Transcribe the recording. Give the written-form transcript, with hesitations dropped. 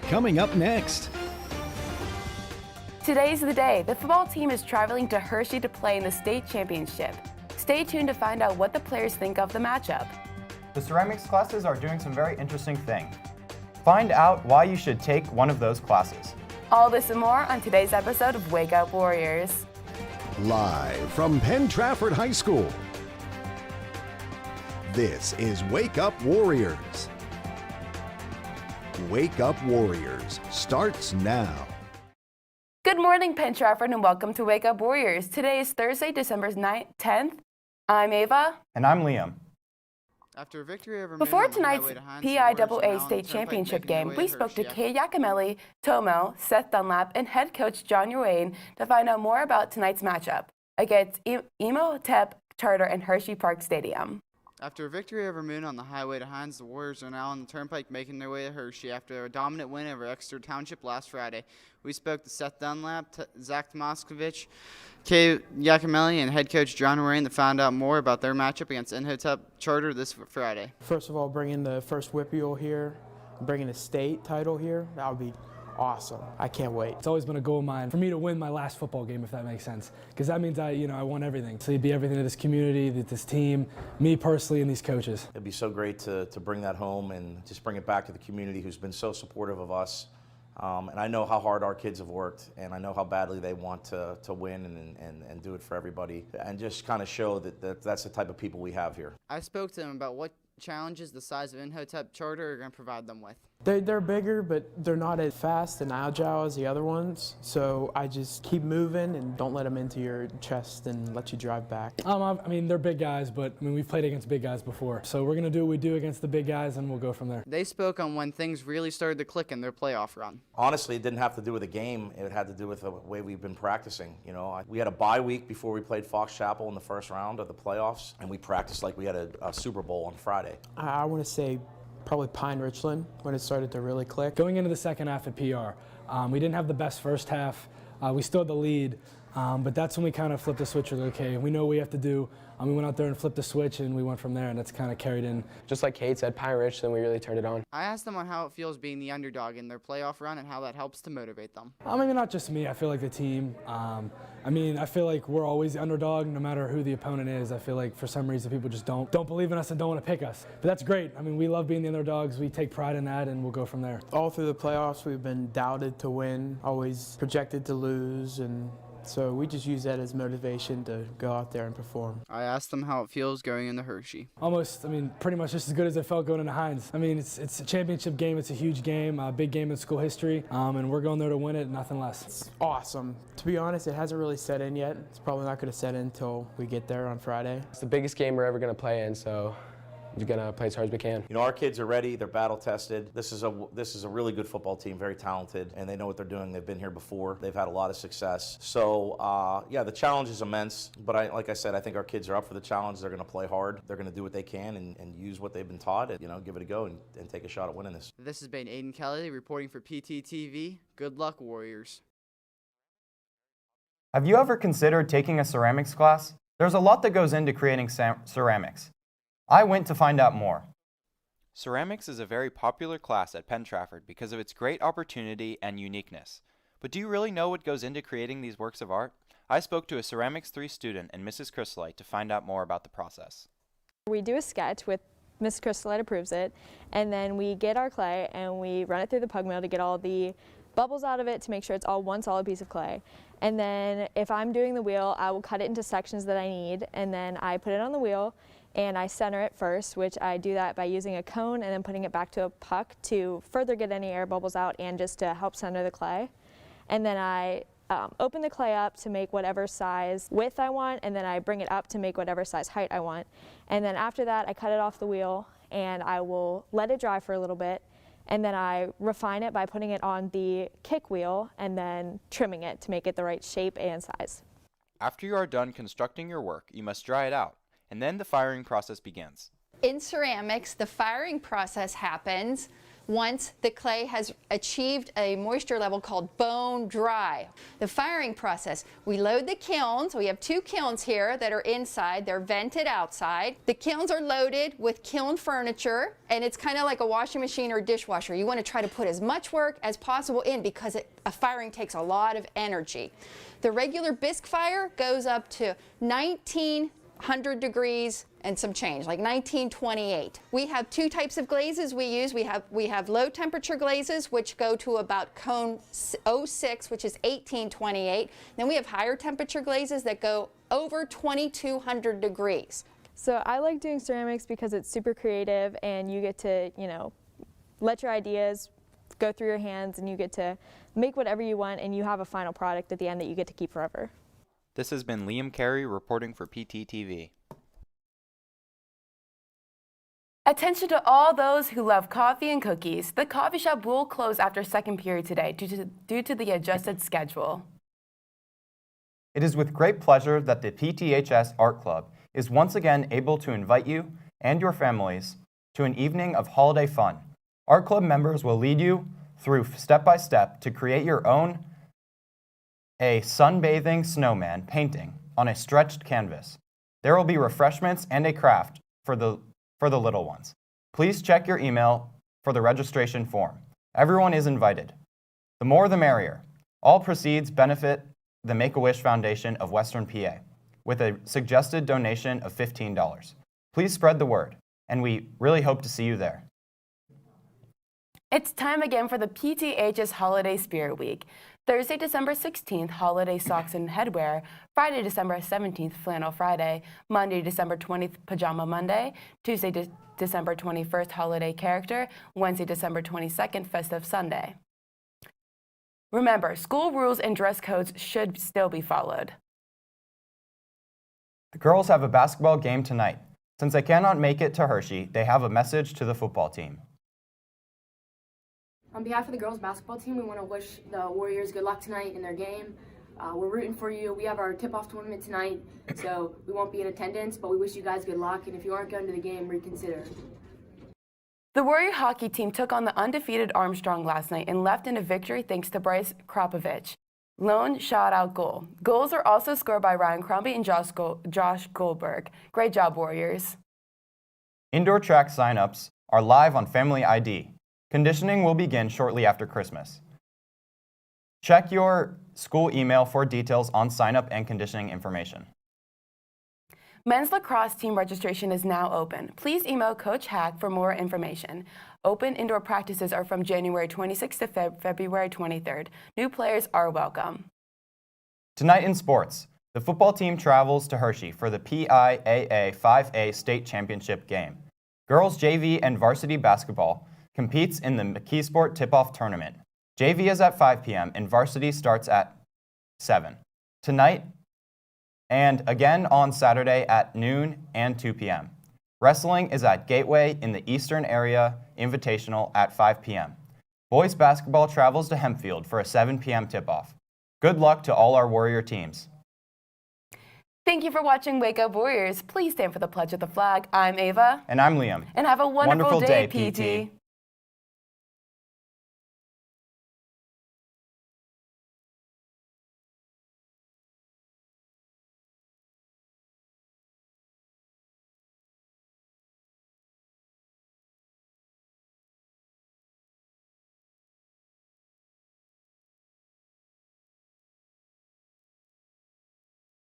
coming up next. Today's the day. The football team is traveling to Hershey to play in the state championship. Stay tuned to find out what the players think of the matchup. The ceramics classes are doing some very interesting things. Find out why you should take one of those classes. All this and more on today's episode of Wake Up Warriors. Live from Penn Trafford High School, this is Wake Up Warriors. Wake Up Warriors starts now. Good morning, Penn Trafford, and welcome to Wake Up Warriors. Today is Thursday, December 10th. I'm Ava. And I'm Liam. After a victory over Before tonight's PIAA state championship game, we spoke to Kay Yakimelli, Tomo, Seth Dunlap, and head coach John Urane to find out more about tonight's matchup against Imhotep Charter and Hershey Park Stadium. After a victory over Moon on the highway to Hines, the Warriors are now on the turnpike making their way to Hershey after a dominant win over Exeter Township last Friday. We spoke to Seth Dunlap, Zach Tomoskovich, Kay Yakimelli, and head coach John Urane to find out more about their matchup against Imhotep Charter this Friday. First of all, bringing the first WPIAL here, bringing a state title here, that would be awesome. I can't wait. It's always been a goal of mine for me to win my last football game, if that makes sense, because that means I won everything. So be everything to this community, to this team, me personally, and these coaches. It'd be so great to bring that home and just bring it back to the community who's been so supportive of us. And I know how hard our kids have worked, and I know how badly they want to win and do it for everybody, and just kind of show that that's the type of people we have here. I spoke to them about what challenges the size of Imhotep Charter are going to provide them with. They're bigger, but they're not as fast and agile as the other ones. So I just keep moving and don't let them into your chest and let you drive back. I mean, they're big guys, but we've played against big guys before. So we're going to do what we do against the big guys, and we'll go from there. They spoke on when things really started to click in their playoff run. Honestly, it didn't have to do with the game. It had to do with the way we've been practicing. We had a bye week before we played Fox Chapel in the first round of the playoffs, and we practiced like we had a Super Bowl on Friday. I want to say probably Pine Richland when it started to really click. Going into the second half at PR, we didn't have the best first half. We still had the lead, but that's when we kind of flipped the switch. Okay, we know what we have to do. We went out there and flipped the switch, and we went from there, and that's kind of carried in. Just like Kate said, Pine Ridge, then we really turned it on. I asked them on how it feels being the underdog in their playoff run and how that helps to motivate them. Not just me. I feel like the team. I feel like we're always the underdog, no matter who the opponent is. I feel like for some reason people just don't believe in us and don't want to pick us. But that's great. We love being the underdogs. We take pride in that, and we'll go from there. All through the playoffs, we've been doubted to win, always projected to lose, and so we just use that as motivation to go out there and perform. I asked them how it feels going into Hershey. Pretty much just as good as it felt going into Hines. It's a championship game. It's a huge game, a big game in school history, and we're going there to win it, nothing less. It's awesome. To be honest, it hasn't really set in yet. It's probably not going to set in until we get there on Friday. It's the biggest game we're ever going to play in, so we're going to play as hard as we can. Our kids are ready. They're battle tested. This is a really good football team, very talented, and they know what they're doing. They've been here before. They've had a lot of success. So, the challenge is immense. But like I said, I think our kids are up for the challenge. They're going to play hard. They're going to do what they can and use what they've been taught and, give it a go and take a shot at winning this. This has been Aiden Kelly reporting for PTTV. Good luck, Warriors. Have you ever considered taking a ceramics class? There's a lot that goes into creating ceramics. I went to find out more. Ceramics is a very popular class at Penn Trafford because of its great opportunity and uniqueness. But do you really know what goes into creating these works of art? I spoke to a Ceramics 3 student and Mrs. Crystalite to find out more about the process. We do a sketch with Miss Crystalite approves it, and then we get our clay and we run it through the pug mill to get all the bubbles out of it to make sure it's all one solid piece of clay. And then if I'm doing the wheel, I will cut it into sections that I need, and then I put it on the wheel and I center it first, which I do that by using a cone and then putting it back to a puck to further get any air bubbles out and just to help center the clay. And then I open the clay up to make whatever size width I want, and then I bring it up to make whatever size height I want. And then after that, I cut it off the wheel and I will let it dry for a little bit, and then I refine it by putting it on the kick wheel and then trimming it to make it the right shape and size. After you are done constructing your work, you must dry it out, and then the firing process begins. In ceramics, the firing process happens once the clay has achieved a moisture level called bone dry. The firing process, we load the kilns. We have 2 kilns here that are inside. They're vented outside. The kilns are loaded with kiln furniture, and it's kind of like a washing machine or dishwasher. You want to try to put as much work as possible in because a firing takes a lot of energy. The regular bisque fire goes up to 1900 degrees and some change, like 1928. We have 2 types of glazes we use. We have low temperature glazes, which go to about cone 06, which is 1828. Then we have higher temperature glazes that go over 2200 degrees. So I like doing ceramics because it's super creative and you get to, let your ideas go through your hands and you get to make whatever you want and you have a final product at the end that you get to keep forever. This has been Liam Carey reporting for PTTV. Attention to all those who love coffee and cookies. The coffee shop will close after second period today due to the adjusted schedule. It is with great pleasure that the PTHS Art Club is once again able to invite you and your families to an evening of holiday fun. Art Club members will lead you through step-by-step to create your own a sunbathing snowman painting on a stretched canvas. There will be refreshments and a craft for the little ones. Please check your email for the registration form. Everyone is invited. The more the merrier. All proceeds benefit the Make-A-Wish Foundation of Western PA with a suggested donation of $15. Please spread the word, and we really hope to see you there. It's time again for the PTHS Holiday Spirit Week. Thursday, December 16th, holiday socks and headwear. Friday, December 17th, flannel Friday. Monday, December 20th, pajama Monday. Tuesday, December 21st, holiday character. Wednesday, December 22nd, festive Sunday. Remember, school rules and dress codes should still be followed. The girls have a basketball game tonight. Since they cannot make it to Hershey, they have a message to the football team. On behalf of the girls basketball team, we want to wish the Warriors good luck tonight in their game. We're rooting for you. We have our tip-off tournament tonight, so we won't be in attendance, but we wish you guys good luck, and if you aren't going to the game, reconsider. The Warrior hockey team took on the undefeated Armstrong last night and left in a victory thanks to Bryce Kropovich. Lone shutout goal. Goals are also scored by Ryan Crombie and Josh Goldberg. Great job, Warriors. Indoor track sign-ups are live on Family ID. Conditioning will begin shortly after Christmas. Check your school email for details on sign-up and conditioning information. Men's lacrosse team registration is now open. Please email Coach Hack for more information. Open indoor practices are from January 26th to February 23rd. New players are welcome. Tonight in sports, the football team travels to Hershey for the PIAA 5A state championship game. Girls JV and varsity basketball competes in the McKeesport tip-off tournament. JV is at 5 p.m. and varsity starts at 7. Tonight and again on Saturday at noon and 2 p.m. Wrestling is at Gateway in the Eastern Area Invitational at 5 p.m. Boys basketball travels to Hempfield for a 7 p.m. tip-off. Good luck to all our Warrior teams. Thank you for watching Wake Up Warriors. Please stand for the Pledge of the Flag. I'm Ava. And I'm Liam. And have a wonderful day, PT. PT.